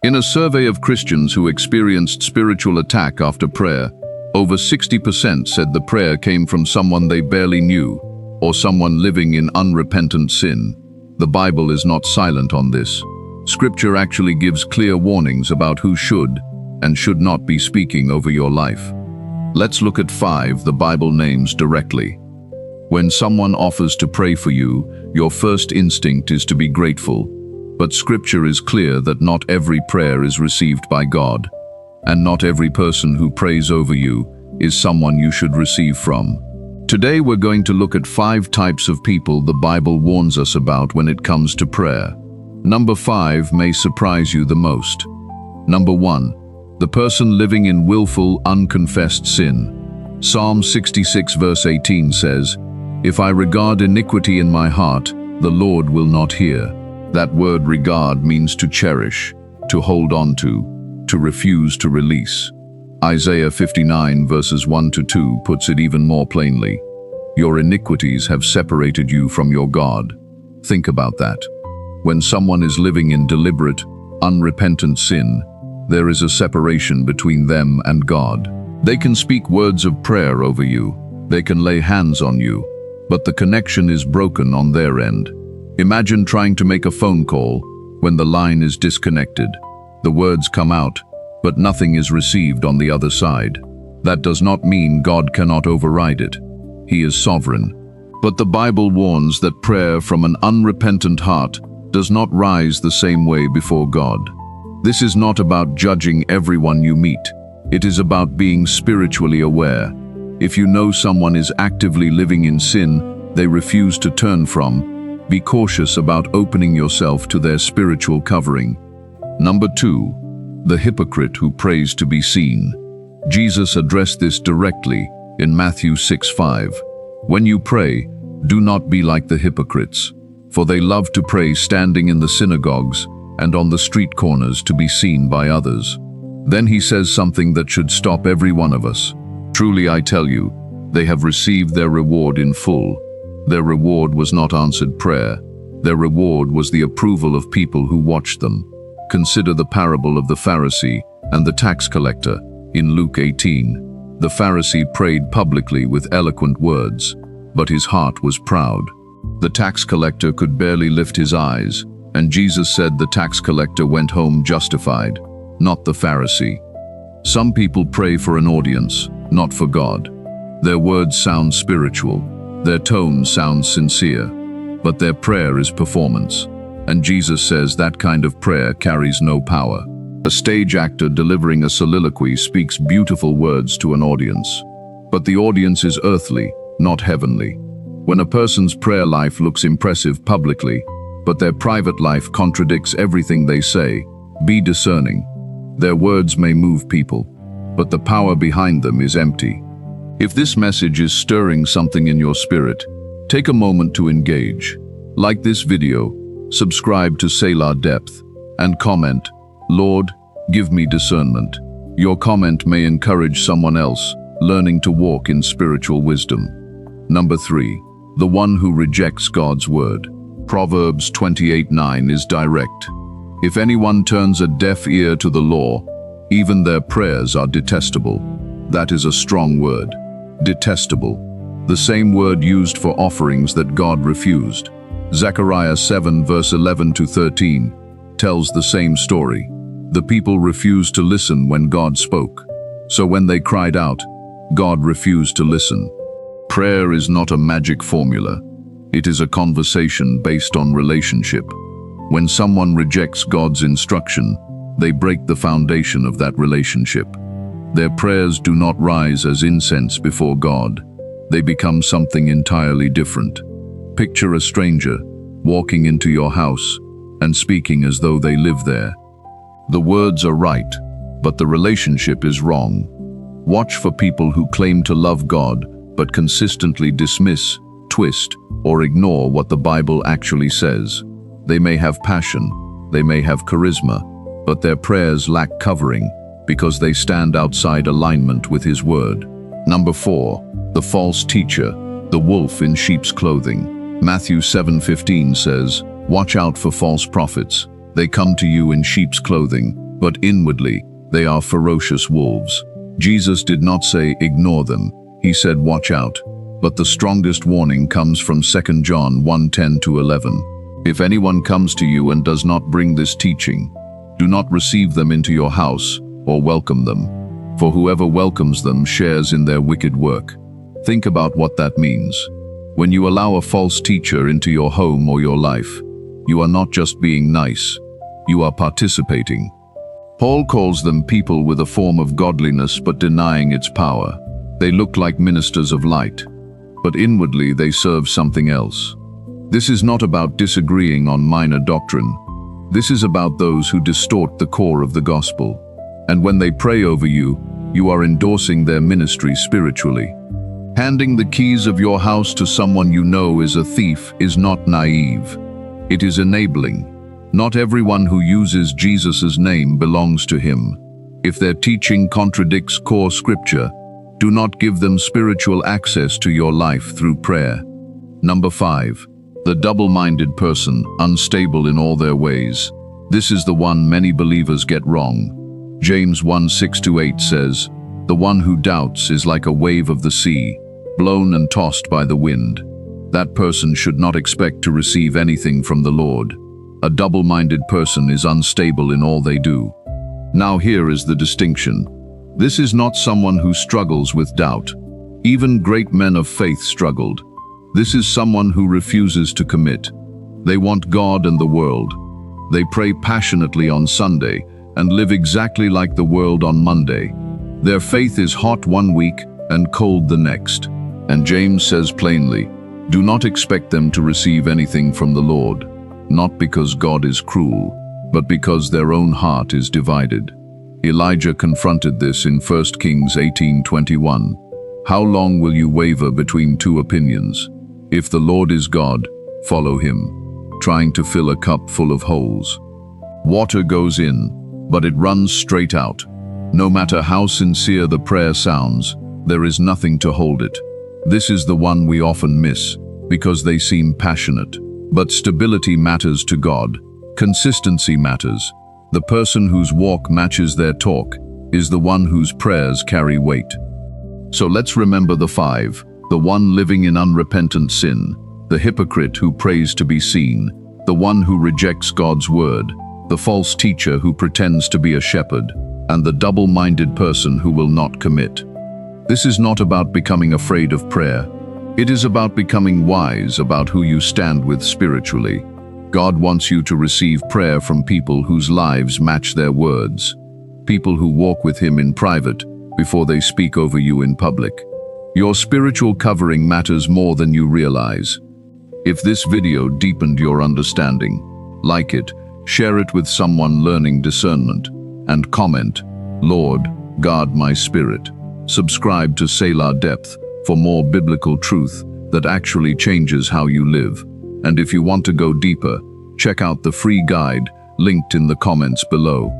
In a survey of Christians who experienced spiritual attack after prayer, over 60% said the prayer came from someone they barely knew or someone living in unrepentant sin. The Bible is not silent on this. Scripture actually gives clear warnings about who should and should not be speaking over your life. Let's look at 5 the Bible names directly. When someone offers to pray for you, your first instinct is to be grateful. But Scripture is clear that not every prayer is received by God, and not every person who prays over you is someone you should receive from. Today we're going to look at 5 types of people the Bible warns us about when it comes to prayer. Number 5 may surprise you the most. Number 1, the person living in willful, unconfessed sin. Psalm 66 verse 18 says, "If I regard iniquity in my heart, the Lord will not hear." That word regard means to cherish, to hold on to refuse to release. Isaiah 59 verses 1 to 2 puts it even more plainly. Your iniquities have separated you from your God. Think about that. When someone is living in deliberate, unrepentant sin, there is a separation between them and God. They can speak words of prayer over you. They can lay hands on you, but the connection is broken on their end. Imagine trying to make a phone call when the line is disconnected. The words come out, but nothing is received on the other side. That does not mean God cannot override it. He is sovereign. But the Bible warns that prayer from an unrepentant heart does not rise the same way before God. This is not about judging everyone you meet. It is about being spiritually aware. If you know someone is actively living in sin they refuse to turn from, be cautious about opening yourself to their spiritual covering. Number 2, the hypocrite who prays to be seen. Jesus addressed this directly in Matthew 6:5. When you pray, do not be like the hypocrites, for they love to pray standing in the synagogues and on the street corners to be seen by others. Then he says something that should stop every one of us. Truly I tell you, they have received their reward in full. Their reward was not answered prayer. Their reward was the approval of people who watched them. Consider the parable of the Pharisee and the tax collector in Luke 18. The Pharisee prayed publicly with eloquent words, but his heart was proud. The tax collector could barely lift his eyes, and Jesus said the tax collector went home justified, not the Pharisee. Some people pray for an audience, not for God. Their words sound spiritual, their tone sounds sincere, but their prayer is performance. And Jesus says that kind of prayer carries no power. A stage actor delivering a soliloquy speaks beautiful words to an audience, but the audience is earthly, not heavenly. When a person's prayer life looks impressive publicly, but their private life contradicts everything they say, be discerning. Their words may move people, but the power behind them is empty. If this message is stirring something in your spirit, take a moment to engage. Like this video, subscribe to Selah Depth, and comment, "Lord, give me discernment." Your comment may encourage someone else learning to walk in spiritual wisdom. Number 3, the one who rejects God's word. Proverbs 28:9 is direct. If anyone turns a deaf ear to the law, even their prayers are detestable. That is a strong word. Detestable. The same word used for offerings that God refused. Zechariah 7 verse 11 to 13 tells the same story. The people refused to listen when God spoke. So when they cried out, God refused to listen. Prayer is not a magic formula. It is a conversation based on relationship. When someone rejects God's instruction, they break the foundation of that relationship. Their prayers do not rise as incense before God. They become something entirely different. Picture a stranger walking into your house and speaking as though they live there. The words are right, but the relationship is wrong. Watch for people who claim to love God but consistently dismiss, twist, or ignore what the Bible actually says. They may have passion, they may have charisma, but their prayers lack covering because they stand outside alignment with His word. Number 4, the false teacher, the wolf in sheep's clothing. Matthew 7:15 says, "Watch out for false prophets. They come to you in sheep's clothing, but inwardly they are ferocious wolves. Jesus did not say ignore them, he said watch out. But the strongest warning comes from 2 John 1:10-11. If anyone comes to you and does not bring this teaching, do not receive them into your house or welcome them, for whoever welcomes them shares in their wicked work. Think about what that means. When you allow a false teacher into your home or your life, you are not just being nice, you are participating. Paul calls them people with a form of godliness but denying its power. They look like ministers of light, but inwardly they serve something else. This is not about disagreeing on minor doctrine. This is about those who distort the core of the gospel. And when they pray over you, you are endorsing their ministry spiritually. Handing the keys of your house to someone you know is a thief is not naive. It is enabling. Not everyone who uses Jesus' name belongs to him. If their teaching contradicts core scripture, do not give them spiritual access to your life through prayer. Number 5. The double-minded person, unstable in all their ways. This is the one many believers get wrong. James 1:6-8 says, "The one who doubts is like a wave of the sea, blown and tossed by the wind." That person should not expect to receive anything from the Lord. A double-minded person is unstable in all they do. Now here is the distinction. This is not someone who struggles with doubt. Even great men of faith struggled. This is someone who refuses to commit. They want God and the world. They pray passionately on Sunday and live exactly like the world on Monday. Their faith is hot one week and cold the next. And James says plainly, do not expect them to receive anything from the Lord, not because God is cruel, but because their own heart is divided. Elijah confronted this in 1 Kings 18:21. How long will you waver between two opinions? If the Lord is God, follow him, trying to fill a cup full of holes. Water goes in, but it runs straight out. No matter how sincere the prayer sounds, there is nothing to hold it. This is the one we often miss, because they seem passionate. But stability matters to God. Consistency matters. The person whose walk matches their talk is the one whose prayers carry weight. So let's remember the 5. The one living in unrepentant sin, the hypocrite who prays to be seen, the one who rejects God's word, the false teacher who pretends to be a shepherd, and the double-minded person who will not commit. This is not about becoming afraid of prayer. It is about becoming wise about who you stand with spiritually. God wants you to receive prayer from people whose lives match their words, people who walk with him in private before they speak over you in public. Your spiritual covering matters more than you realize. If this video deepened your understanding, like it, share it with someone learning discernment, and comment, Lord, guard my spirit. Subscribe to Selah Depth for more biblical truth that actually changes how you live. And if you want to go deeper, check out the free guide linked in the comments below.